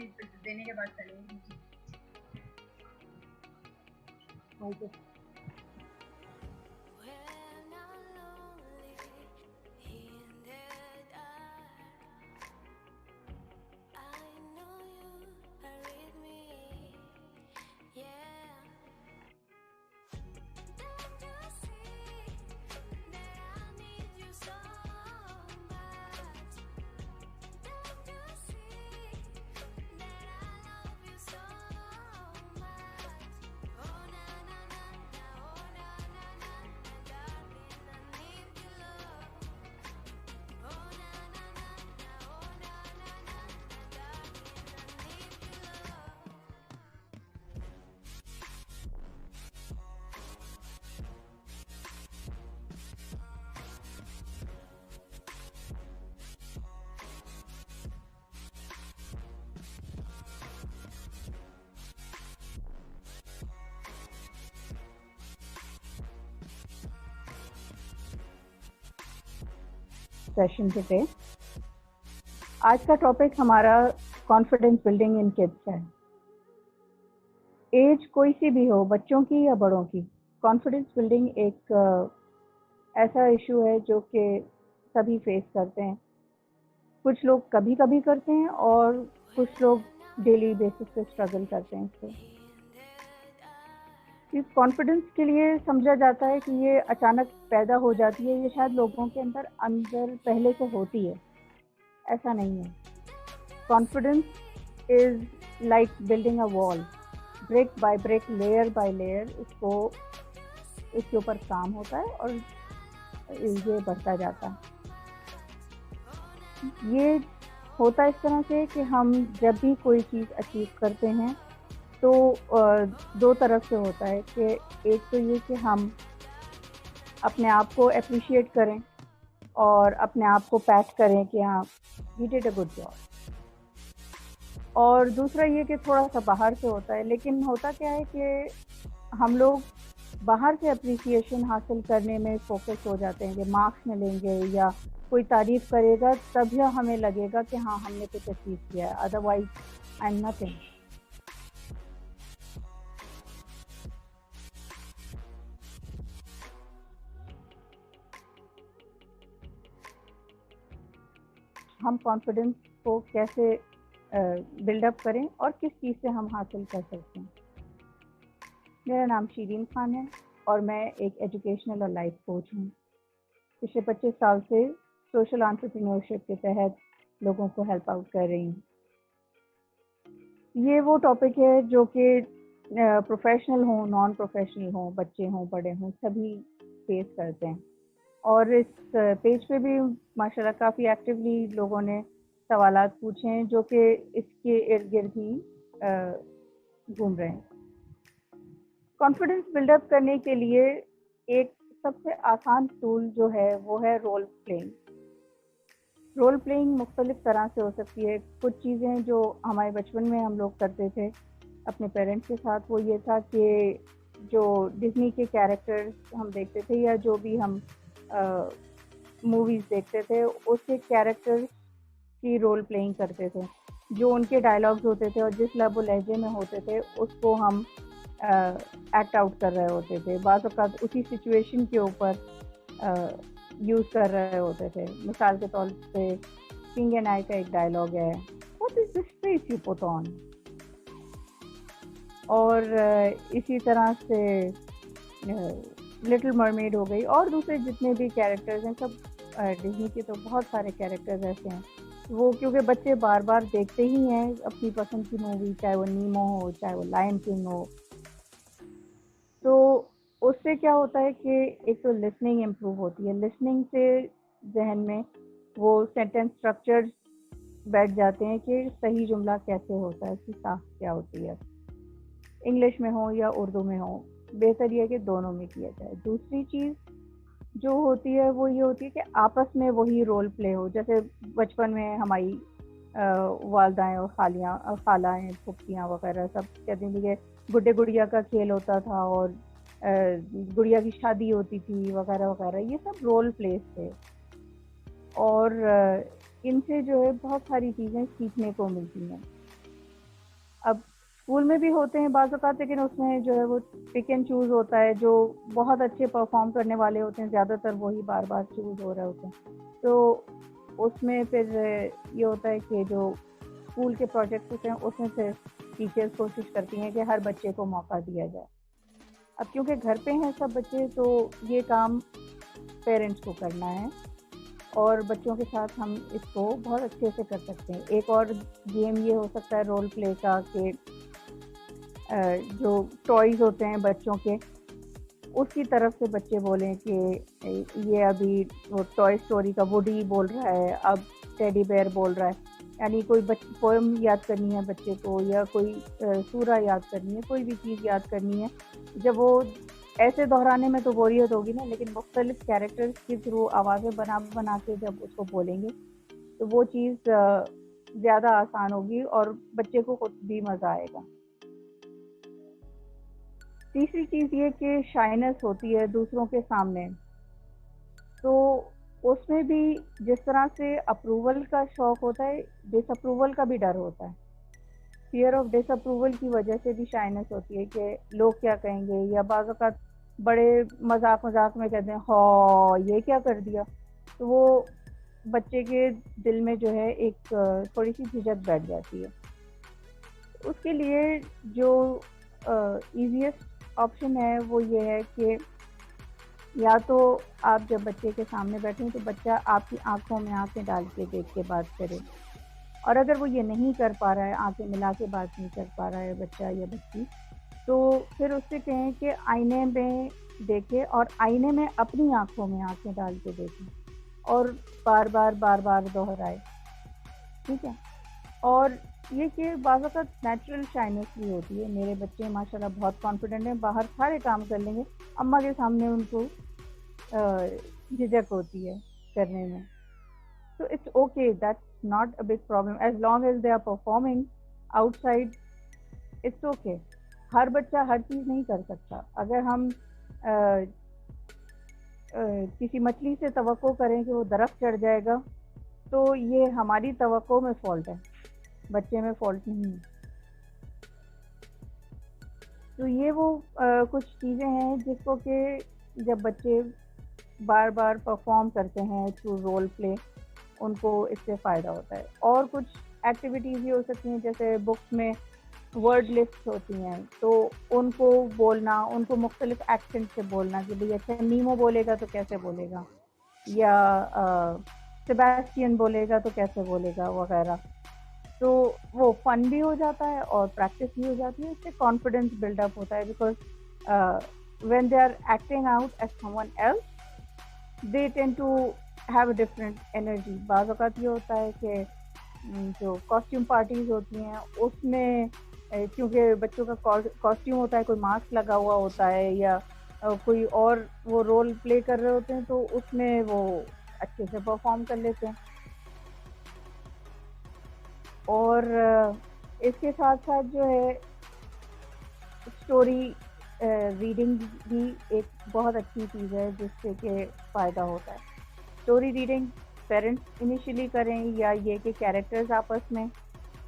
ابھی دینے کے بعد چلیں گے. Session today. آج کا ٹاپک ہمارا کانفیڈینس بلڈنگ ان کڈس ہے. ایج کوئی سی بھی ہو، بچوں کی یا بڑوں کی، کانفیڈینس بلڈنگ ایک ایسا ایشو ہے جو کہ سبھی فیس کرتے ہیں. کچھ لوگ کبھی کبھی کرتے ہیں اور کچھ لوگ ڈیلی بیسس پہ اسٹرگل کرتے ہیں اس سے. اس کانفیڈنس کے لیے سمجھا جاتا ہے کہ یہ اچانک پیدا ہو جاتی ہے، یہ شاید لوگوں کے اندر پہلے سے ہوتی ہے. ایسا نہیں ہے. Confidence is like building a wall, brick by brick, layer by layer اس کے اوپر کام ہوتا ہے اور یہ بڑھتا جاتا ہے. یہ ہوتا اس طرح سے کہ ہم جب بھی کوئی چیز اچیو کرتے ہیں تو دو طرف سے ہوتا ہے کہ ایک تو یہ کہ ہم اپنے آپ کو اپریشیٹ کریں اور اپنے آپ کو پیٹ کریں کہ ہاں we did a good job. اور دوسرا یہ کہ تھوڑا سا باہر سے ہوتا ہے. لیکن ہوتا کیا ہے کہ ہم لوگ باہر سے اپریسیشن حاصل کرنے میں فوکس ہو جاتے ہیں کہ مارکس ملیں گے یا کوئی تعریف کرے گا تب ہی ہمیں لگے گا کہ ہاں ہم نے کچھ اچیو کیا ہے، ادروائز آئی ایم نتھنگ. ہم کانفیڈنس کو کیسے بلڈ اپ کریں اور کس چیز سے ہم حاصل کر سکتے ہیں. میرا نام شیرین خان ہے اور میں ایک ایجوکیشنل اور لائف کوچ ہوں. پچھلے 25 سال سے سوشل انٹرپرینورشپ کے تحت لوگوں کو ہیلپ آؤٹ کر رہی ہوں. یہ وہ ٹاپک ہے جو کہ پروفیشنل ہوں، نان پروفیشنل ہوں، بچے ہوں، بڑے ہوں، سبھی فیس کرتے ہیں. اور اس پیج پہ بھی ماشاءاللہ کافی ایکٹیولی لوگوں نے سوالات پوچھے ہیں جو کہ اس کے ارد گرد ہی گھوم رہے ہیں. کانفیڈنس بلڈ اپ کرنے کے لیے ایک سب سے آسان ٹول جو ہے وہ ہے رول پلینگ. رول پلینگ مختلف طرح سے ہو سکتی ہے. کچھ چیزیں جو ہمارے بچپن میں ہم لوگ کرتے تھے اپنے پیرنٹس کے ساتھ وہ یہ تھا کہ جو ڈزنی کے کیریکٹرز ہم دیکھتے تھے یا جو بھی ہم موویز دیکھتے تھے اس کے کیریکٹرز کی رول پلینگ کرتے تھے. جو ان کے ڈائلاگز ہوتے تھے اور جس لب و لہجے میں ہوتے تھے اس کو ہم ایکٹ آؤٹ کر رہے ہوتے تھے. بعض اوقات اسی سچویشن کے اوپر یوز کر رہے ہوتے تھے. مثال کے طور پہ کنگ اینڈ آئی کا ایک ڈائلاگ ہے، what is this face you put on. اور اسی طرح سے لٹل مرمیڈ ہو گئی اور دوسرے جتنے بھی کیریکٹرز ہیں سب ڈزنی کے تو بہت سارے کیریکٹرز ایسے ہیں وہ کیونکہ بچے بار بار دیکھتے ہی ہیں اپنی پسند کی مووی، چاہے وہ نیمو ہو، چاہے وہ لائن کنگ ہو. تو اس سے کیا ہوتا ہے کہ ایک تو لسننگ امپروو ہوتی ہے. لسننگ سے ذہن میں وہ سینٹینس اسٹرکچر بیٹھ جاتے ہیں کہ صحیح جملہ کیسے ہوتا ہے، اس کی ساخت کیا ہوتی ہے، انگلش میں ہو یا اردو میں ہو. بہتر یہ ہے کہ دونوں میں کیا جائے. دوسری چیز جو ہوتی ہے وہ یہ ہوتی ہے کہ آپس میں وہی رول پلے ہو. جیسے بچپن میں ہماری والدائیں اور خالائیں، پھپھیاں وغیرہ سب کہتے ہیں کہ گڈے گڑیا کا کھیل ہوتا تھا اور گڑیا کی شادی ہوتی تھی وغیرہ وغیرہ. یہ سب رول پلیز تھے اور ان سے جو ہے بہت ساری چیزیں سیکھنے کو ملتی ہیں. اب اسکول میں بھی ہوتے ہیں بعض اوقات، لیکن اس میں جو ہے وہ پک اینڈ چوز ہوتا ہے، جو بہت اچھے پرفارم کرنے والے ہوتے ہیں زیادہ تر وہی بار بار چوز ہو رہے ہوتے ہیں. تو اس میں پھر یہ ہوتا ہے کہ جو اسکول کے پروجیکٹس ہوتے ہیں اس میں پھر ٹیچرز کوشش کرتی ہیں کہ ہر بچے کو موقع دیا جائے. اب کیونکہ گھر پہ ہیں سب بچے تو یہ کام پیرنٹس کو کرنا ہے، اور بچوں کے ساتھ ہم اس کو بہت اچھے سے کر سکتے ہیں. ایک اور گیم یہ ہو سکتا ہے رول پلے کا کہ جو ٹوائز ہوتے ہیں بچوں کے اس کی طرف سے بچے بولیں کہ یہ ابھی وہ ٹوائے اسٹوری کا ووڈی بول رہا ہے، اب ٹیڈی بیئر بول رہا ہے. یعنی کوئی پوئم یاد کرنی ہے بچے کو، یا کوئی سورہ یاد کرنی ہے، کوئی بھی چیز یاد کرنی ہے. جب وہ ایسے دہرانے میں تو بوریت ہوگی نا، لیکن مختلف کیریکٹرز کے تھرو آوازیں بنا بنا کے جب اس کو بولیں گے تو وہ چیز زیادہ آسان ہوگی اور بچے کو خود بھی مزہ آئے گا. تیسری چیز یہ کہ شائنس ہوتی ہے دوسروں کے سامنے، تو اس میں بھی جس طرح سے اپروول کا شوق ہوتا ہے ڈس اپروول کا بھی ڈر ہوتا ہے. فیئر آف ڈس اپروول کی وجہ سے بھی شائنس ہوتی ہے کہ لوگ کیا کہیں گے، یا بعض اوقات بڑے مذاق مذاق میں کہتے ہیں ہاں یہ کیا کر دیا، تو وہ بچے کے دل میں جو ہے ایک تھوڑی سی جھجک بیٹھ جاتی ہے. اس کے لیے جو ایزیسٹ آپشن ہے وہ یہ ہے کہ یا تو آپ جب بچے کے سامنے بیٹھیں تو بچہ آپ کی آنکھوں میں آنکھیں ڈال کے دیکھ کے بات کرے، اور اگر وہ یہ نہیں کر پا رہا ہے، آنکھیں ملا کے بات نہیں کر پا رہا ہے بچہ یا بچی، تو پھر اس سے کہیں کہ آئینے میں دیکھے اور آئینے میں اپنی آنکھوں میں آنکھیں ڈال کے دیکھیں اور بار بار بار بار دہرائے. ٹھیک ہے. اور یہ کہ بعض اوقات نیچرل شائنس بھی ہوتی ہے. میرے بچے ماشاءاللہ بہت کانفیڈنٹ ہیں، باہر سارے کام کر لیں گے، اماں کے سامنے ان کو جھجک ہوتی ہے کرنے میں. So it's okay, that's not a big problem as long as they are performing outside, it's okay. ہر بچہ ہر چیز نہیں کر سکتا. اگر ہم کسی مچھلی سے توقع کریں کہ وہ درخت چڑھ جائے گا تو یہ ہماری توقع میں فالٹ ہے، بچے میں فالٹ نہیں ہے. تو یہ وہ کچھ چیزیں ہیں جس کو کہ جب بچے بار بار پرفارم کرتے ہیں تھرو رول پلے ان کو اس سے فائدہ ہوتا ہے. اور کچھ ایکٹیویٹیز یہ ہو سکتی ہیں جیسے بکس میں ورڈ لسٹ ہوتی ہیں تو ان کو بولنا، ان کو مختلف ایکسنٹ سے بولنا کہ بھئی اچھا نیمو بولے گا تو کیسے بولے گا، یا سیباسٹین بولے گا تو کیسے بولے گا وغیرہ. تو وہ فن بھی ہو جاتا ہے اور پریکٹس بھی ہو جاتی ہے. اس سے کانفیڈینس بلڈ اپ ہوتا ہے because when they are acting out as someone else they tend to have a different energy. بعض اوقات یہ ہوتا ہے کہ جو کاسٹیوم پارٹیز ہوتی ہیں اس میں کیونکہ بچوں کا کاسٹیوم ہوتا ہے، کوئی ماسک لگا ہوا ہوتا ہے یا کوئی اور وہ رول پلے کر رہے ہوتے ہیں، تو اس میں وہ اچھے سے پرفارم کر لیتے ہیں. اور اس کے ساتھ ساتھ جو ہے اسٹوری ریڈنگ بھی ایک بہت اچھی چیز ہے جس سے کہ فائدہ ہوتا ہے. اسٹوری ریڈنگ پیرنٹس انیشلی کریں یا یہ کہ کیریکٹرز آپس میں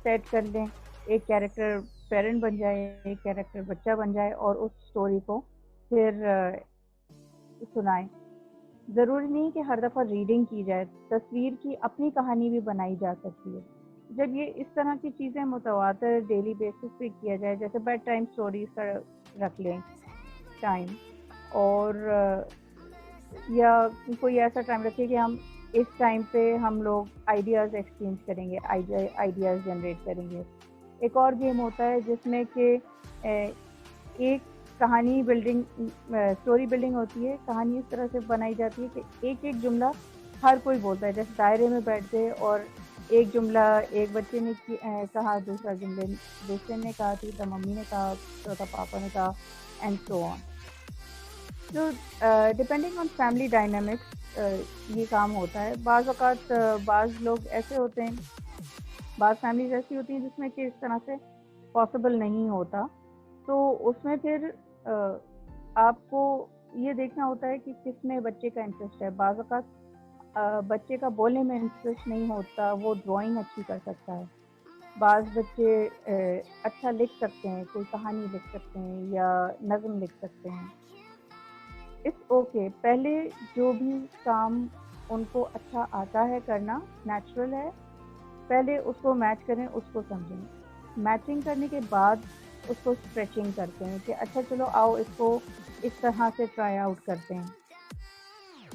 سیٹ کر لیں، ایک کیریکٹر پیرنٹ بن جائے، ایک کیریکٹر بچہ بن جائے اور اس اسٹوری کو پھر سنائیں. ضروری نہیں کہ ہر دفعہ ریڈنگ کی جائے، تصویر کی اپنی کہانی بھی بنائی جا سکتی ہے. جب یہ اس طرح کی چیزیں متواتر ڈیلی بیسس پہ کیا جائے، جیسے بیڈ ٹائم اسٹوریز کا رکھ لیں ٹائم، اور یا کوئی ایسا ٹائم رکھے کہ ہم اس ٹائم پہ ہم لوگ آئیڈیاز ایکسچینج کریں گے، آئیڈیاز جنریٹ کریں گے. ایک اور گیم ہوتا ہے جس میں کہ ایک کہانی بلڈنگ، اسٹوری بلڈنگ ہوتی ہے. کہانی اس طرح سے بنائی جاتی ہے کہ ایک ایک جملہ ہر کوئی بولتا ہے، جیسے دائرے میں بیٹھتے اور ایک جملہ ایک بچے نے کہا، دوسرا جملے دوسرے نے کہا، تیسرا ممی نے کہا، چوتھا پاپا نے کہا، اینڈ سو آن. تو ڈپینڈنگ آن فیملی ڈائنامکس یہ کام ہوتا ہے. بعض اوقات بعض لوگ ایسے ہوتے ہیں، بعض فیملیز ایسی ہوتی ہیں جس میں کہ اس طرح سے پاسبل نہیں ہوتا، تو اس میں پھر آپ کو یہ دیکھنا ہوتا ہے کہ کس میں بچے کا انٹرسٹ ہے. بعض اوقات بچے کا بولنے میں انٹرسٹ نہیں ہوتا، وہ ڈرائنگ اچھی کر سکتا ہے، بعض بچے اچھا لکھ سکتے ہیں، کوئی کہانی لکھ سکتے ہیں یا نظم لکھ سکتے ہیں. It's okay. پہلے جو بھی کام ان کو اچھا آتا ہے کرنا، نیچرل ہے، پہلے اس کو میچ کریں، اس کو سمجھیں. میچنگ کرنے کے بعد اس کو اسٹریچنگ کرتے ہیں کہ اچھا چلو آؤ اس کو اس طرح سے ٹرائی آؤٹ کرتے ہیں.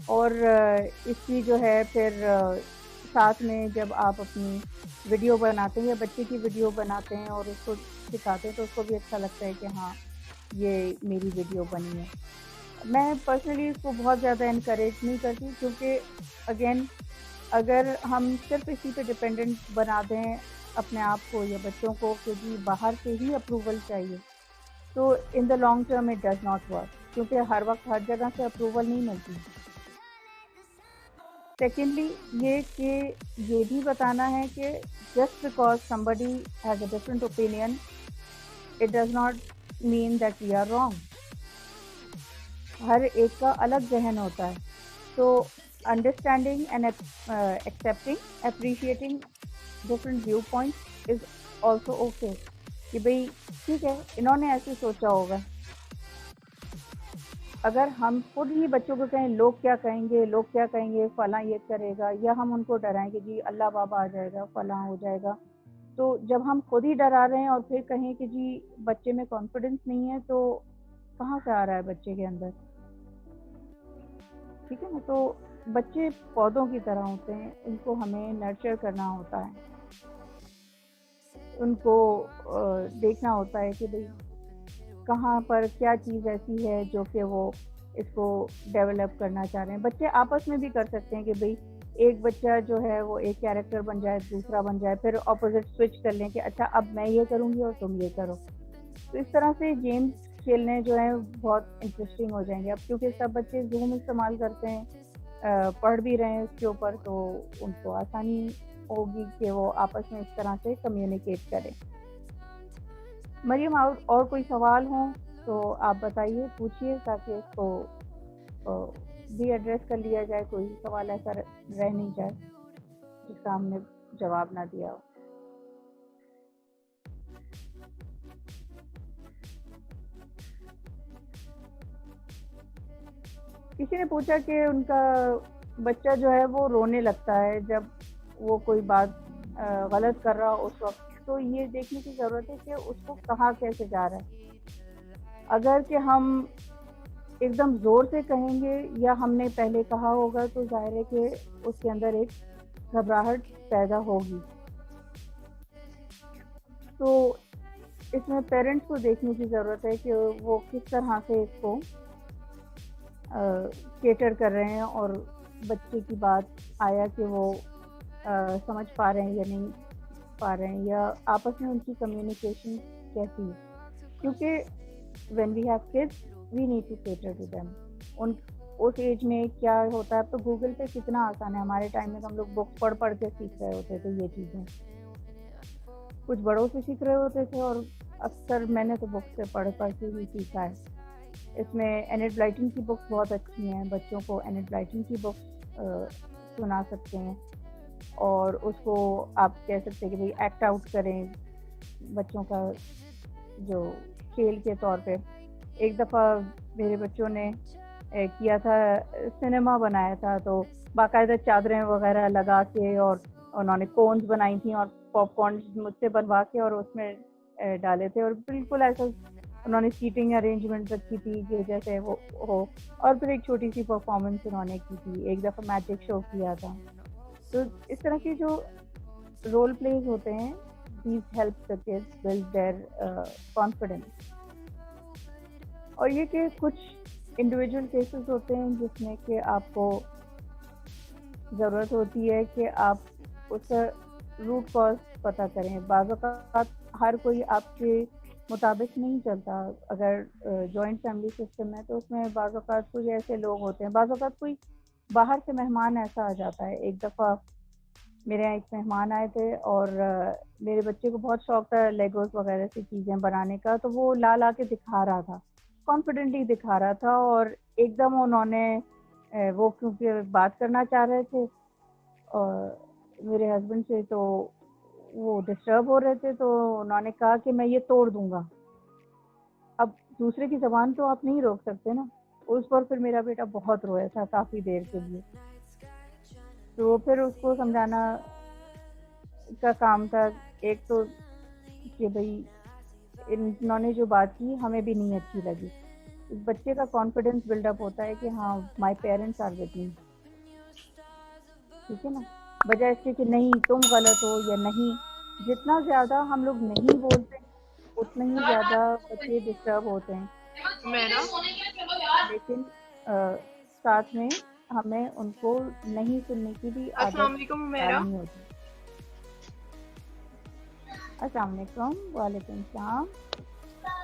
اور اس کی جو ہے پھر ساتھ میں جب آپ اپنی ویڈیو بناتے ہیں یا بچے کی ویڈیو بناتے ہیں اور اس کو دکھاتے ہیں تو اس کو بھی اچھا لگتا ہے کہ ہاں یہ میری ویڈیو بنی ہے. میں پرسنلی اس کو بہت زیادہ انکریج نہیں کرتی کیونکہ اگین اگر ہم صرف اسی پہ ڈپینڈنٹ بنا دیں اپنے آپ کو یا بچوں کو کہ جی باہر سے ہی اپروول چاہیے تو in the long term it does not work کیونکہ ہر وقت ہر جگہ سے اپروول نہیں ملتی. سیکنڈلی یہ کہ یہ بھی بتانا ہے کہ just because somebody has a different opinion it does not mean that we are wrong. ہر ایک کا الگ ذہن ہوتا ہے تو understanding and accepting appreciating different viewpoints is also okay کہ بھئی ٹھیک ہے انہوں نے ایسے سوچا ہوگا. اگر ہم خود ہی بچوں کو کہیں لوگ کیا کہیں گے فلاں یہ کرے گا یا ہم ان کو ڈرائیں کہ جی اللہ بابا آ جائے گا فلاں ہو جائے گا تو جب ہم خود ہی ڈرا رہے ہیں اور پھر کہیں کہ جی بچے میں کانفیڈنس نہیں ہے تو کہاں سے آ رہا ہے بچے کے اندر. ٹھیک ہے نا. تو بچے پودوں کی طرح ہوتے ہیں ان کو ہمیں نرچر کرنا ہوتا ہے ان کو دیکھنا ہوتا ہے کہ بھئی کہاں پر کیا چیز ایسی ہے جو کہ وہ اس کو ڈیولپ کرنا چاہ رہے ہیں. بچے آپس میں بھی کر سکتے ہیں کہ بھئی ایک بچہ جو ہے وہ ایک کیریکٹر بن جائے دوسرا بن جائے پھر اپوزٹ سوئچ کر لیں کہ اچھا اب میں یہ کروں گی اور تم یہ کرو. تو اس طرح سے گیمز کھیلنے جو ہیں بہت انٹرسٹنگ ہو جائیں گے. اب کیونکہ سب بچے زوم استعمال کرتے ہیں پڑھ بھی رہے ہیں اس کے اوپر تو ان کو آسانی ہوگی کہ وہ آپس میں اس طرح سے کمیونیکیٹ کریں. مریم اور کوئی سوال ہوں تو آپ بتائیے پوچھیے تاکہ اس کو بھی ایڈریس کر لیا جائے. کوئی سوال ایسا رہ نہیں جائے جس کا ہم نے جواب نہ دیا ہو. کسی نے پوچھا کہ ان کا بچہ جو ہے وہ رونے لگتا ہے جب وہ کوئی بات غلط کر رہا اس وقت تو یہ دیکھنے کی ضرورت ہے کہ اس کو کہاں کیسے جا رہا ہے. اگر کہ ہم ایک دم زور سے کہیں گے یا ہم نے پہلے کہا ہوگا تو ظاہر ہے کہ اس کے اندر ایک گھبراہٹ پیدا ہوگی. تو اس میں پیرنٹس کو دیکھنے کی ضرورت ہے کہ وہ کس طرح سے اس کو کیٹر کر رہے ہیں اور بچے کی بات آیا کہ وہ سمجھ پا رہے ہیں یا نہیں پا رہے ہیں یا آپس میں ان کی کمیونیکیشن کیسی ہے. کیونکہ when we have kids we need to cater to them. اس ایج میں کیا ہوتا ہے اب تو گوگل پہ کتنا آسان ہے. ہمارے ٹائم میں تو ہم لوگ بک پڑھ کے سیکھ رہے ہوتے تھے یہ چیزیں کچھ بڑوں سے سیکھ رہے ہوتے تھے اور اکثر میں نے تو بک سے پڑھ کے ہی سیکھا ہے. اس میں اینٹ بلائٹن کی بکس بہت اچھی ہیں. بچوں کو اینٹ بلائٹن کی بکس سنا سکتے ہیں اور اس کو آپ کہہ سکتے ہیں کہ بھائی ایکٹ آؤٹ کریں بچوں کا جو کھیل کے طور پہ. ایک دفعہ میرے بچوں نے کیا تھا سنیما بنایا تھا تو باقاعدہ چادریں وغیرہ لگا کے اور انہوں نے کونز بنائی تھیں اور پاپ کارن مجھ سے بنوا کے اور اس میں ڈالے تھے اور بالکل ایسا انہوں نے سیٹنگ ارینجمنٹ رکھی تھی کہ جیسے وہ ہو اور پھر ایک چھوٹی سی پرفارمنس انہوں نے کی تھی. ایک دفعہ میجک شو کیا تھا. تو اس طرح کے جو رول پلیز ہوتے ہیں these help the kids build their confidence. اور یہ کہ کچھ انڈیویجول کیسز ہوتے ہیں جس میں کہ آپ کو ضرورت ہوتی ہے کہ آپ اس کا روٹ کاز پتہ کریں. بعض اوقات ہر کوئی آپ کے مطابق نہیں چلتا. اگر جوائنٹ فیملی سسٹم ہے تو اس میں بعض اوقات کچھ ایسے لوگ ہوتے ہیں. بعض اوقات کوئی باہر سے مہمان ایسا آ جاتا ہے. ایک دفعہ میرے یہاں ایک مہمان آئے تھے اور میرے بچے کو بہت شوق تھا لیگوز وغیرہ سے چیزیں بنانے کا تو وہ لا کے دکھا رہا تھا کانفیڈنٹلی دکھا رہا تھا اور ایک دم انہوں نے وہ کیونکہ بات کرنا چاہ رہے تھے اور میرے ہسبینڈ سے تو وہ ڈسٹرب ہو رہے تھے تو انہوں نے کہا کہ میں یہ توڑ دوں گا. اب دوسرے کی زبان تو آپ نہیں روک سکتے نا. اس پر پھر میرا بیٹا بہت رویا تھا کافی دیر کے لیے. تو پھر اس کو سمجھانا کا کام تھا. ایک تو کہ بھائی انہوں نے جو بات کی ہمیں بھی نہیں اچھی لگی. بچے کا کانفیڈینس بلڈ اپ ہوتا ہے کہ ہاں my parents are with me. ٹھیک ہے نا, بجائے اس کے کہ نہیں تم غلط ہو یا نہیں. جتنا زیادہ ہم لوگ نہیں بولتے اتنا ہی زیادہ بچے ڈسٹرب ہوتے ہیں. میرا لیکن ساتھ میں ہمیں ان کو نہیں سننے کی بھی السلام عادت علیکم میرا. ڈالنی ہوتی ہے. السلام علیکم. وعلیکم السلام.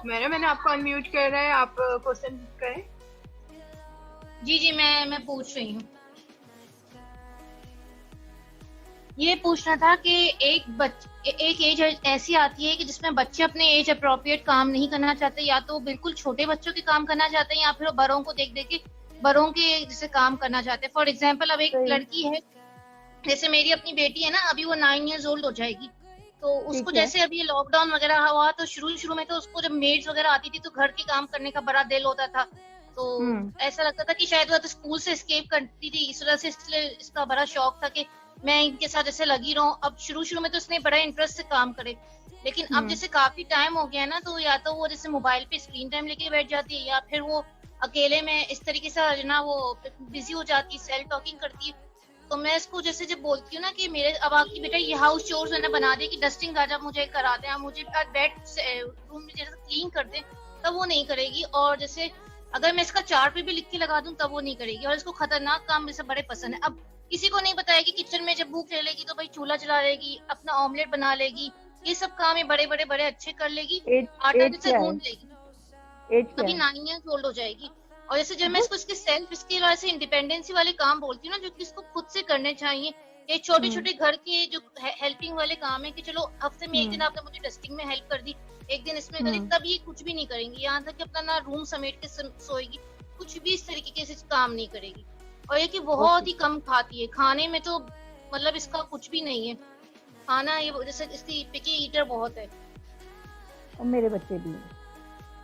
میں نے آپ کو انمیوٹ کر رہا ہے, آپ کوشچن کریں. جی میں پوچھ رہی ہوں. یہ پوچھنا تھا کہ ایک ایج ایسی آتی ہے کہ جس میں بچے اپنے ایج اپروپریٹ کام نہیں کرنا چاہتے, یا تو بالکل چھوٹے بچوں کے کام کرنا چاہتے ہیں یا پھر بڑوں کو دیکھ دیکھ کے بڑوں کے جیسے کام کرنا چاہتے ہیں. فار ایگزامپل اب ایک صحیح. لڑکی ہے, جیسے میری اپنی بیٹی ہے نا, ابھی وہ 9 ایئرز اولڈ ہو جائے گی. تو اس کو ٹھیک ہے. جیسے ابھی لاک ڈاؤن وغیرہ ہوا تو شروع میں تو اس کو جب میڈس وغیرہ آتی تھی تو گھر کے کام کرنے کا بڑا دل ہوتا تھا. تو ایسا لگتا تھا کہ شاید وہ تو اسکول سے اسکیپ کرتی تھی, اس وجہ سے اس کا بڑا شوق تھا کہ میں ان کے ساتھ ایسے لگی رہوں. اب شروع میں تو اس نے بڑا انٹرسٹ سے کام کرے, لیکن اب جیسے کافی ٹائم ہو گیا ہے نا, تو یا تو وہ جیسے موبائل پہ اسکرین ٹائم لے کے بیٹھ جاتی ہے, یا پھر وہ اکیلے میں اس طریقے سے نا وہ بزی ہو جاتی ہے, سیلف ٹاکنگ کرتی ہے. تو میں اس کو جیسے جب بولتی ہوں نا کہ میرے اب آپ کی بیٹا یہ ہاؤس چورز میں نے بنا دیا کہ ڈسٹنگ آج آپ مجھے کرا دیں, آپ مجھے بیڈ روم میں جیسے کلین کر دیں, تب وہ نہیں کرے گی. اور جیسے اگر میں اس کا چارٹ پہ بھی لکھ کے لگا دوں تب وہ نہیں کرے گی. اور اس کو خطرناک کام جیسے بڑے پسند ہے. اب کسی کو نہیں بتایا کہ کچن میں جب بھوک لے لے گی تو بھائی چولہا چلا لے گی, اپنا آملیٹ بنا لے گی, یہ سب کام ہے بڑے اچھے کر لے گی. آٹا ایج جیسے کیا ہے؟ گوندھ لے گی, ایج کیا ابھی ہے؟ 9 ایئرز اولڈ ہو جائے گی. اور جیسے جب میں اس کو اس کے سیلف اسکل اور ایسے انڈیپینڈنسی والے کام بولتی ہوں نا, جو کہ اس کو خود سے کرنے چاہیے, یہ چھوٹے چھوٹے گھر کے جو ہیلپنگ والے کام ہے کہ چلو ہفتے میں ایک دن آپ نے مجھے ڈسٹنگ میں ہیلپ کر دی, ایک دن اس میں کری, تب یہ کچھ بھی نہیں کریں گی. یہاں تک کہ اپنا نہ روم سمیٹ کے سوئے گی, کچھ بھی اس طریقے سے کام نہیں کرے گی. اور یہ کہ بہت ہی کم کھاتی ہے, کھانے میں تو مطلب اس کا کچھ بھی نہیں ہے کھانا. یہ جیسے اس کی پکی ایٹر بہت ہے. اور میرے بچے بھی ہیں,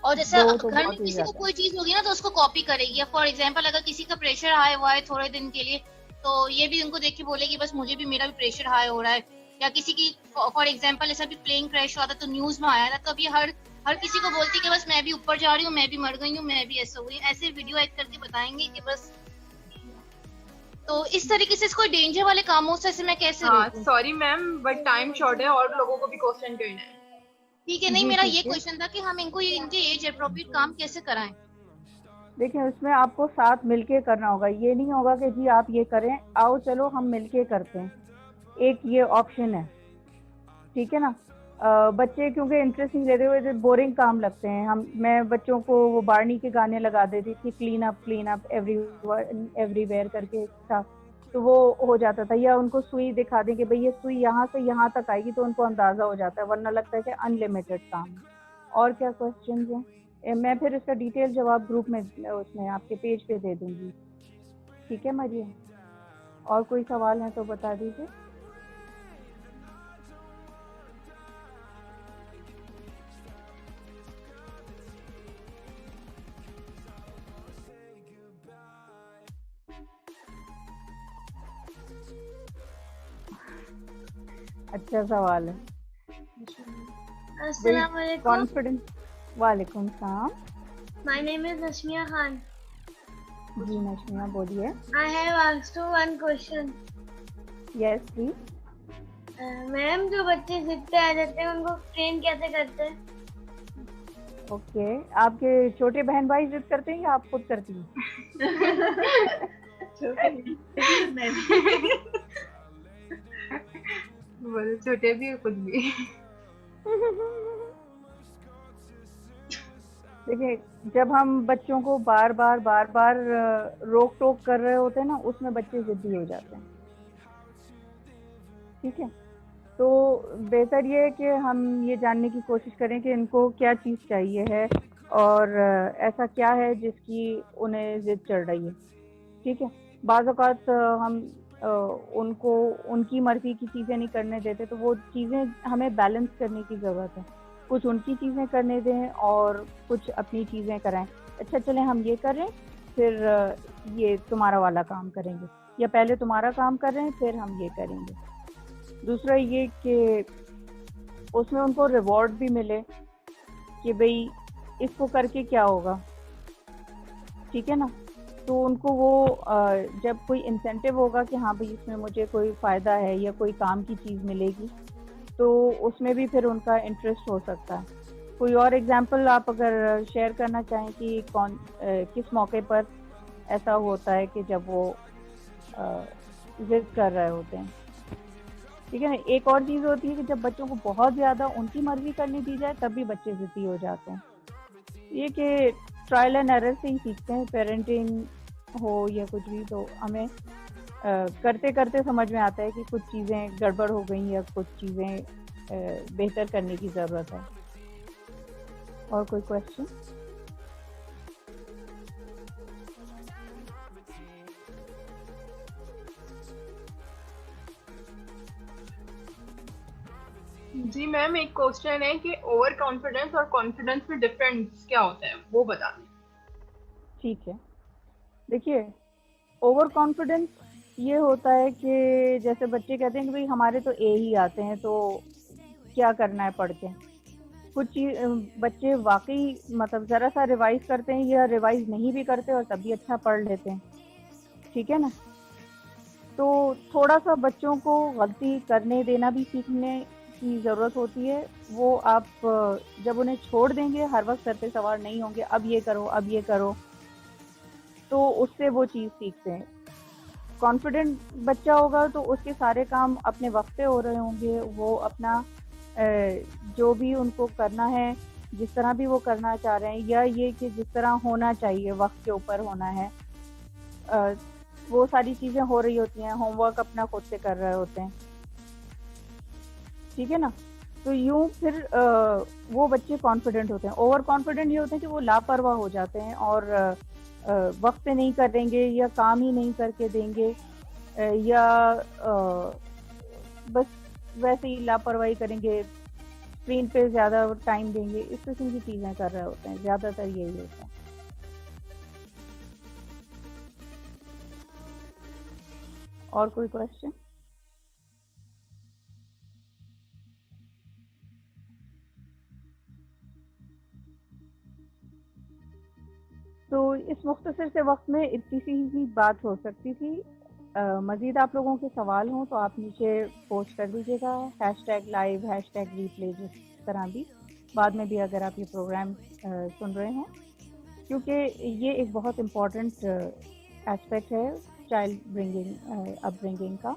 اور جیسے دو تو گھر میں بہت ہی کسی کو زیادہ. کوئی چیز ہوگی نا تو اس کو کاپی کرے گی. فار ایگزامپل اگر کسی کا پریشر ہائی ہوا ہے تھوڑے دن کے لیے, تو یہ بھی ان کو دیکھ کے بولے گی بس مجھے بھی میرا بھی پریشر ہائی ہو رہا ہے. یا کسی کی فار ایگزامپل ایسا بھی پلین کریش ہوا تھا تو نیوز میں آیا تھا, تو ابھی ہر کسی کو بولتی کہ بس میں بھی اوپر جا رہی ہوں, میں بھی مر گئی ہوں, میں بھی ایسا ہوئی, ایسے ویڈیو ایڈ کر کے بتائیں گے کہ بس. تو اس طریقے سے اس کو ڈینجر والے کاموں سے میں کیسے روکوں؟ Sorry ma'am but time short ہے اور لوگوں کو بھی کوشچن کرنا ہے. ٹھیک ہے, نہیں جی میرا یہ ٹھیک ہے. کوشچن تھا کہ ہم ان کو ان کے ایج اپروپریٹ کام کیسے کرائیں. دیکھیں اس میں آپ کو ساتھ مل کے کرنا ہوگا. یہ نہیں ہوگا کہ جی آپ یہ کریں, آؤ چلو ہم مل کے کرتے ہیں. ایک یہ آپشن ہے, ٹھیک ہے نا. بچے کیونکہ انٹرسٹ نہیں لیتے ہوئے بورنگ کام لگتے ہیں. میں بچوں کو وہ بارنی کے گانے لگا دیتی تھی, کلین اپ ایوری ویئر کر کے تھا, تو وہ ہو جاتا تھا. یا ان کو سوئی دکھا دیں کہ بھئی یہ سوئی یہاں سے یہاں تک آئے گی, تو ان کو اندازہ ہو جاتا ہے, ورنہ لگتا ہے کہ انلمیٹڈ کام ہے. اور کیا کوشچنز ہیں؟ میں پھر اس کا ڈیٹیل جواب گروپ میں اس میں آپ کے پیج پہ دے دوں گی. ٹھیک ہے مریم, اور کوئی سوال ہے تو بتا دیجیے. اچھا سوال ہے. السلام علیکم. کانفیڈنس. وعلیکم السلام. My name is Nashmiya Khan. جی نشمیہ بولیے. I have asked you one question. Yes please. Ma'am جو بچے ضد پہ آ جاتے ہیں ان کو ٹرین کیسے کرتے ہیں؟ اوکے, آپ کے چھوٹے بہن بھائی ضد کرتے ہیں یا آپ خود کرتی ہیں؟ بولے چھوٹے بھی خود بھی. دیکھیں جب ہم بچوں کو بار بار روک ٹوک کر رہے ہوتے ہیں نا, اس میں بچے ضدی ہو جاتے ہیں. ٹھیک ہے, تو بہتر یہ ہے کہ ہم یہ جاننے کی کوشش کریں کہ ان کو کیا چیز چاہیے ہے, اور ایسا کیا ہے جس کی انہیں ضد چڑھ رہی ہے. ٹھیک ہے, بعض اوقات ہم ان کو ان کی مرضی کی چیزیں نہیں کرنے دیتے, تو وہ چیزیں ہمیں بیلنس کرنے کی ضرورت ہے. کچھ ان کی چیزیں کرنے دیں اور کچھ اپنی چیزیں کرائیں. اچھا چلیں ہم یہ کریں, پھر یہ تمہارا والا کام کریں گے, یا پہلے تمہارا کام کر رہے ہیں پھر ہم یہ کریں گے. دوسرا یہ کہ اس میں ان کو ریوارڈ بھی ملے کہ بھئی اس کو کر کے کیا ہوگا, ٹھیک ہے نا. تو ان کو وہ جب کوئی انسینٹیو ہوگا کہ ہاں بھئی اس میں مجھے کوئی فائدہ ہے یا کوئی کام کی چیز ملے گی, تو اس میں بھی پھر ان کا انٹرسٹ ہو سکتا ہے. کوئی اور ایگزامپل آپ اگر شیئر کرنا چاہیں کہ کس موقع پر ایسا ہوتا ہے کہ جب وہ ضد کر رہے ہوتے ہیں, ٹھیک ہے نا. ایک اور چیز ہوتی ہے کہ جب بچوں کو بہت زیادہ ان کی مرضی کرنے دی جائے تب بھی بچے ضدی ہو جاتے ہیں. یہ کہ ٹرائل اینڈ ایرر سے ہی سیکھتے ہیں, پیرنٹنگ ہو یا کچھ بھی, تو ہمیں کرتے کرتے سمجھ میں آتا ہے کہ کچھ چیزیں گڑبڑ ہو گئیں یا کچھ چیزیں بہتر کرنے کی ضرورت ہے. اور کوئی کویشچن؟ جی میم ایک کوشچن ہے کہ اوور کانفیڈنس اور کانفیڈنس میں ڈفرینس کیا ہوتا ہے وہ بتا دیں. ٹھیک ہے, دیکھیے اوور کانفیڈنس یہ ہوتا ہے کہ جیسے بچے کہتے ہیں کہ بھئی ہمارے تو اے ہی آتے ہیں تو کیا کرنا ہے پڑھ کے. کچھ بچے واقعی مطلب ذرا سا ریوائز کرتے ہیں یا ریوائز نہیں بھی کرتے اور تب بھی اچھا پڑھ لیتے ہیں, ٹھیک ہے نا. تو تھوڑا سا بچوں کو غلطی کرنے دینا بھی سیکھنے کی ضرورت ہوتی ہے. وہ آپ جب انہیں چھوڑ دیں گے ہر وقت سر پہ سوار نہیں ہوں گے, اب یہ کرو اب یہ کرو, تو اس سے وہ چیز سیکھتے ہیں. کانفیڈنٹ بچہ ہوگا تو اس کے سارے کام اپنے وقت پہ ہو رہے ہوں گے, وہ اپنا جو بھی ان کو کرنا ہے جس طرح بھی وہ کرنا چاہ رہے ہیں, یا یہ کہ جس طرح ہونا چاہیے وقت کے اوپر ہونا ہے, وہ ساری چیزیں ہو رہی ہوتی ہیں. ہوم ورک اپنا خود سے کر رہے ہوتے ہیں, ٹھیک ہے نا. تو یوں پھر وہ بچے کانفیڈنٹ ہوتے ہیں. اوور کانفیڈنٹ یہ ہوتے ہیں کہ وہ لاپرواہ ہو جاتے ہیں اور وقت پہ نہیں کریں گے یا کام ہی نہیں کر کے دیں گے, یا بس ویسے ہی لاپرواہی کریں گے, اسکرین پہ زیادہ ٹائم دیں گے, اس قسم کی چیزیں کر رہے ہوتے ہیں. زیادہ تر یہی ہوتا ہے. اور کوئی کوشچن؟ تو اس مختصر سے وقت میں اتنی سی بات ہو سکتی تھی. مزید آپ لوگوں کے سوال ہوں تو آپ نیچے پوسٹ کر دیجیے گا, #live #replay, جس طرح بھی بعد میں بھی اگر آپ یہ پروگرام سن رہے ہیں, کیونکہ یہ ایک بہت امپورٹنٹ ایسپیکٹ ہے چائلڈ اپ برنگنگ کا,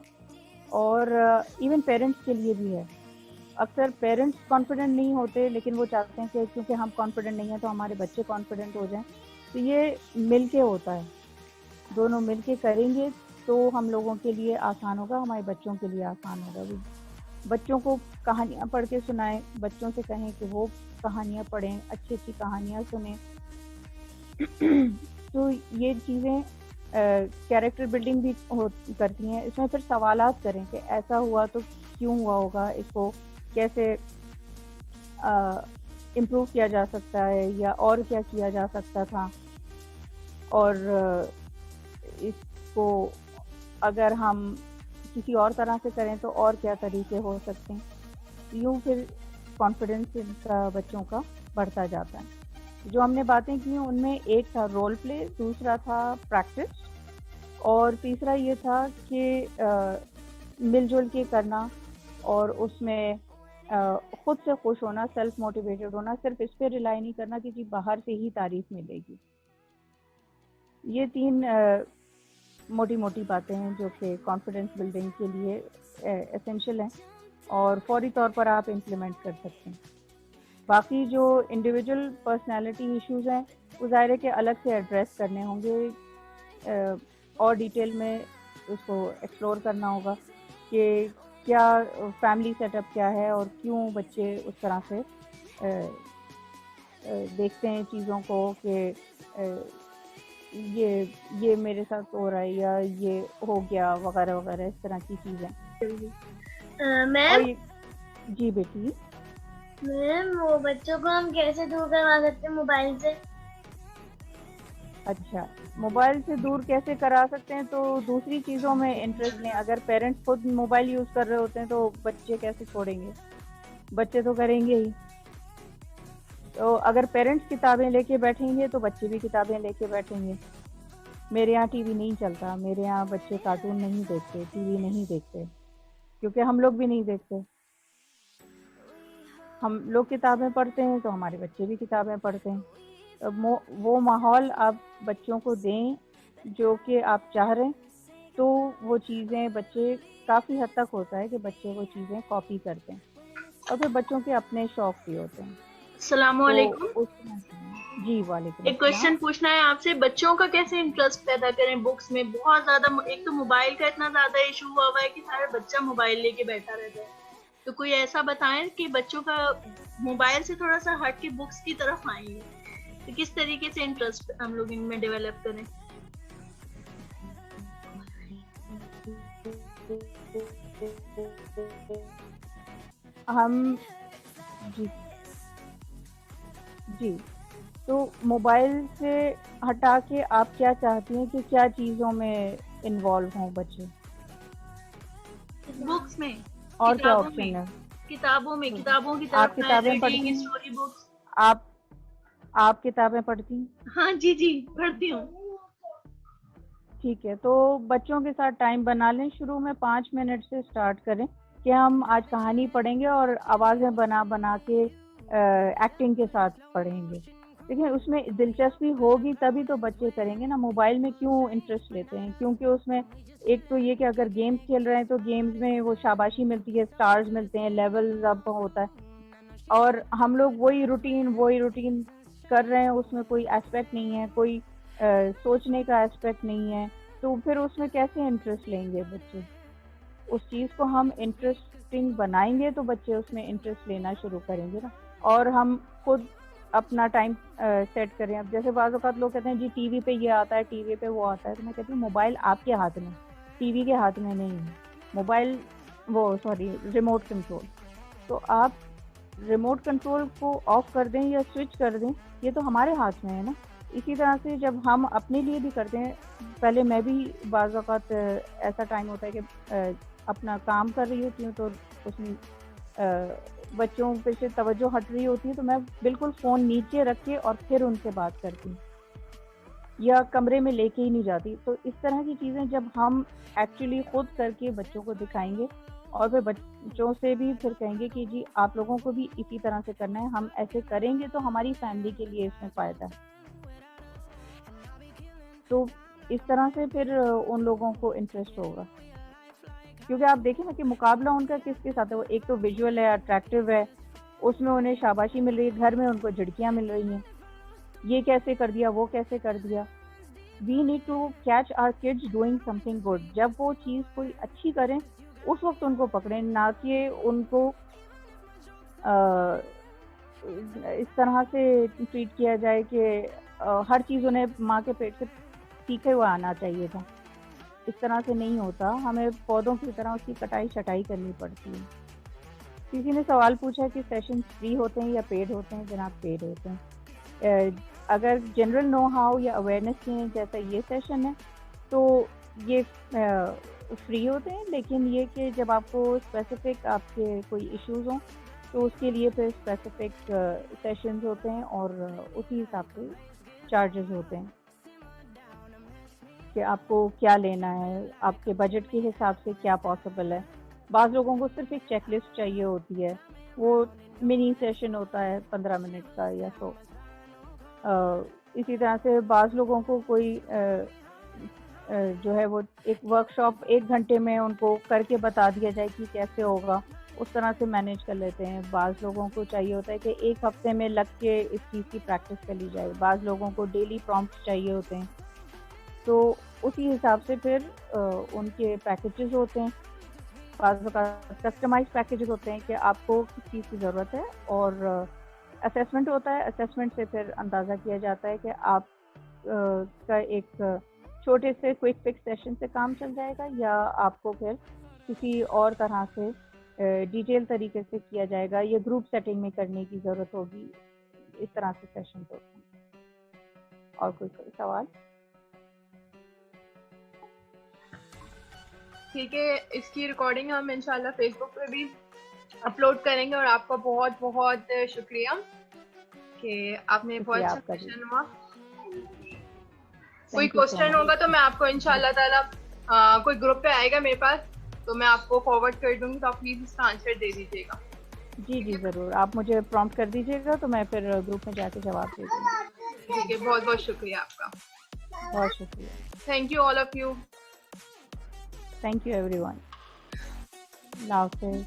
اور ایون پیرنٹس کے لیے بھی ہے. اکثر پیرنٹس کانفیڈنٹ نہیں ہوتے لیکن وہ چاہتے ہیں کہ کیونکہ ہم کانفیڈنٹ نہیں ہیں تو ہمارے بچے کانفیڈنٹ ہو جائیں. تو یہ مل کے ہوتا ہے, دونوں مل کے کریں گے تو ہم لوگوں کے لیے آسان ہوگا, ہمارے بچوں کے لیے آسان ہوگا بھی. بچوں کو کہانیاں پڑھ کے سنائیں, بچوں سے کہیں کہ وہ کہانیاں پڑھیں, اچھی اچھی کہانیاں سنیں. تو یہ چیزیں کیریکٹر بلڈنگ بھی کرتی ہیں. اس میں پھر سوالات کریں کہ ایسا ہوا تو کیوں ہوا ہوگا, اس کو کیسے امپروو کیا جا سکتا ہے, یا اور کیا کیا جا سکتا تھا, اور اس کو اگر ہم کسی اور طرح سے کریں تو اور کیا طریقے ہو سکتے ہیں. یوں پھر کانفیڈنس کا بچوں کا بڑھتا جاتا ہے. جو ہم نے باتیں کی ان میں ایک تھا رول پلے, دوسرا تھا پریکٹس, اور تیسرا یہ تھا کہ مل جل کے کرنا, اور اس میں خود سے خوش ہونا, سیلف موٹیویٹڈ ہونا, صرف اس پہ ریلائی نہیں کرنا کہ جی باہر سے ہی تعریف ملے گی. یہ 3 موٹی موٹی باتیں ہیں جو کہ کانفیڈنس بلڈنگ کے لیے اسینشیل ہیں اور فوری طور پر آپ امپلیمنٹ کر سکتے ہیں. باقی جو انڈیویجول پرسنالٹی ایشوز ہیں وہ ظاہر ہے کہ الگ سے ایڈریس کرنے ہوں گے, اور ڈیٹیل میں اس کو ایکسپلور کرنا ہوگا کہ کیا فیملی سیٹ اپ کیا ہے اور کیوں بچے اس طرح سے دیکھتے ہیں چیزوں کو, کہ یہ میرے ساتھ ہو رہا ہے یا یہ ہو گیا وغیرہ وغیرہ اس طرح کی چیزیں. میم جی بیٹی. میم وہ بچوں کو ہم کیسے دور کروا سکتے ہیں موبائل سے؟ اچھا, موبائل سے دور کیسے کرا سکتے ہیں, تو دوسری چیزوں میں انٹرسٹ لیں. اگر پیرنٹس خود موبائل یوز کر رہے ہوتے ہیں تو بچے کیسے چھوڑیں گے, بچے تو کریں گے ہی. تو اگر پیرنٹس کتابیں لے کے بیٹھیں گے تو بچے بھی کتابیں لے کے بیٹھیں گے. میرے یہاں ٹی وی نہیں چلتا, میرے یہاں بچے کارٹون نہیں دیکھتے, ٹی وی نہیں دیکھتے, کیونکہ ہم لوگ بھی نہیں دیکھتے. ہم لوگ کتابیں پڑھتے ہیں تو ہمارے بچے بھی کتابیں پڑھتے ہیں. وہ ماحول آپ بچوں کو دیں جو کہ آپ چاہ رہے ہیں, تو وہ چیزیں بچے کافی حد تک ہوتا ہے کہ بچے وہ چیزیں کاپی کرتے ہیں, اور پھر بچوں کے اپنے شوق بھی ہوتے ہیں. السلام تو علیکم. جی وعلیکم ایک السلام. کوشچن پوچھنا ہے آپ سے, بچوں کا کیسے انٹرسٹ پیدا کریں بکس میں؟ بہت زیادہ, ایک تو موبائل کا اتنا زیادہ ایشو ہوا ہوا ہے کہ سارا بچہ موبائل لے کے بیٹھا رہتا ہے. تو کوئی ایسا بتائیں کہ بچوں کا موبائل سے تھوڑا سا ہٹ کے بکس کی طرف آئیں گے, تو کس طریقے سے انٹرسٹ ہم لوگ ان میں ڈیولپ کریں؟ ہم جی تو موبائل سے ہٹا کے آپ کیا چاہتی ہیں کہ کیا چیزوں میں انوالو ہوں بچے؟ بکس میں, اور کیا کتابوں آپشن ہے؟ کتابوں کی آپ طرف میں, کتابیں ریڈنگ, پڑھتی ہیں؟ Story books. آپ کتابیں پڑھتی ہیں؟ ہاں جی پڑھتی ہوں. ٹھیک ہے, تو بچوں کے ساتھ ٹائم بنا لیں. شروع میں 5 منٹ سے سٹارٹ کریں کہ ہم آج کہانی پڑھیں گے اور آوازیں بنا کے ایکٹنگ کے ساتھ پڑھیں گے. دیکھیں اس میں دلچسپی ہوگی تبھی تو بچے کریں گے نا. موبائل میں کیوں انٹرسٹ لیتے ہیں؟ کیونکہ اس میں ایک تو یہ کہ اگر گیمز کھیل رہے ہیں تو گیمز میں وہ شاباشی ملتی ہے, سٹارز ملتے ہیں, لیول اپ ہوتا ہے, اور ہم لوگ وہی روٹین کر رہے ہیں. اس میں کوئی ایسپیکٹ نہیں ہے, کوئی سوچنے کا ایسپیکٹ نہیں ہے, تو پھر اس میں کیسے انٹرسٹ لیں گے بچے؟ اس چیز کو ہم انٹرسٹنگ بنائیں گے تو بچے اس میں انٹرسٹ لینا شروع کریں گے نا. اور ہم خود اپنا ٹائم سیٹ کریں. اب جیسے بعض اوقات لوگ کہتے ہیں جی ٹی وی پہ یہ آتا ہے, ٹی وی پہ وہ آتا ہے, تو میں کہتی ہوں موبائل آپ کے ہاتھ میں, ٹی وی کے ہاتھ میں نہیں ہے. موبائل ریموٹ کنٹرول, تو آپ ریموٹ کنٹرول کو آف کر دیں یا سوئچ کر دیں, یہ تو ہمارے ہاتھ میں ہے نا. اسی طرح سے جب ہم اپنے لیے بھی کرتے ہیں, پہلے میں بھی بعض اوقات ایسا ٹائم ہوتا ہے کہ اپنا کام کر رہی ہوتی ہوں تو اس میں بچوں پہ سے توجہ ہٹ رہی ہوتی ہے, تو میں بالکل فون نیچے رکھ کے اور پھر ان سے بات کرتی ہوں, یا کمرے میں لے کے ہی نہیں جاتی. تو اس طرح کی چیزیں جب ہم ایکچولی خود کر کے بچوں کو دکھائیں گے, اور پھر بچوں سے بھی پھر کہیں گے کہ جی آپ لوگوں کو بھی اسی طرح سے کرنا ہے, ہم ایسے کریں گے تو ہماری فیملی کے لیے اس میں فائدہ ہے. تو اس طرح سے پھر ان لوگوں کو انٹرسٹ ہوگا. کیونکہ آپ دیکھیں نا کہ مقابلہ ان کا کس کے ساتھ ہے. وہ ایک تو ویژول ہے, اٹریکٹیو ہے, اس میں انہیں شاباشی مل رہی ہے, گھر میں ان کو جھڑکیاں مل رہی ہیں, یہ کیسے کر دیا, وہ کیسے کر دیا. We need to catch our kids doing something good. جب وہ چیز کوئی اچھی کریں اس وقت ان کو پکڑیں, نہ کہ ان کو اس طرح سے ٹریٹ کیا جائے کہ ہر چیز انہیں ماں کے پیٹ سے سیکھے ہوا آنا چاہیے تھا. اس طرح سے نہیں ہوتا, ہمیں پودوں کی طرح اس کی کٹائی چھٹائی کرنی پڑتی ہے. کسی نے سوال پوچھا کہ سیشن فری ہوتے ہیں یا پیڈ ہوتے ہیں. جناب پیڈ ہوتے ہیں. اگر جنرل نو ہاؤ یا اویئرنیس کے جیسا یہ سیشن ہے تو یہ فری ہوتے ہیں, لیکن یہ کہ جب آپ کو اسپیسیفک آپ کے کوئی ایشوز ہوں تو اس کے لیے پھر اسپیسیفک سیشنز ہوتے ہیں اور اسی حساب سے چارجز ہوتے ہیں کہ آپ کو کیا لینا ہے, آپ کے بجٹ کے حساب سے کیا پاسبل ہے. بعض لوگوں کو صرف ایک چیک لسٹ چاہیے ہوتی ہے, وہ منی سیشن ہوتا ہے 15 منٹ کا یا سو. اسی طرح سے بعض لوگوں کو کوئی جو ہے وہ ایک ورک شاپ 1 گھنٹے میں ان کو کر کے بتا دیا جائے کہ کیسے ہوگا, اس طرح سے مینیج کر لیتے ہیں. بعض لوگوں کو چاہیے ہوتا ہے کہ 1 ہفتے میں لگ کے اس چیز کی پریکٹس کر لی جائے. بعض لوگوں کو ڈیلی پرومپٹس چاہیے ہوتے ہیں, تو اسی حساب سے پھر ان کے پیکیجز ہوتے ہیں. بعض کسٹمائز پیکیجز ہوتے ہیں کہ آپ کو کس چیز کی ضرورت ہے, اور اسیسمنٹ ہوتا ہے. اسیسمنٹ سے پھر اندازہ کیا جاتا ہے کہ آپ کا ایک چھوٹے سے کوئک فکس سیشن سے کام چل جائے گا, یا آپ کو پھر کسی اور طرح سے ڈیٹیل طریقے سے کیا جائے گا, یا گروپ سیٹنگ میں کرنے کی ضرورت ہوگی, اس طرح سے سیشن ہوتے ہیں. اور کوئی سوال؟ ٹھیک ہے, اس کی ریکارڈنگ ہم انشاءاللہ فیس بک پہ بھی اپلوڈ کریں گے. اور آپ کا بہت بہت شکریہ کہ آپ نے بہت اچھا کوشچن ہوا. کوئی کوشچن ہوگا تو میں آپ کو انشاءاللہ تعالیٰ کوئی گروپ پہ آئے گا میرے پاس, تو میں آپ کو فارورڈ کر دوں گی, تو آپ پلیز اس کا آنسر دے دیجیے گا. جی جی ضرور, آپ مجھے پرومپٹ کر دیجیے گا تو میں پھر گروپ میں جا کے جواب دے دوں گی. ٹھیک ہے, بہت بہت شکریہ آپ کا. بہت شکریہ. Thank you all of you. Thank you everyone ون. اللہ حافظ.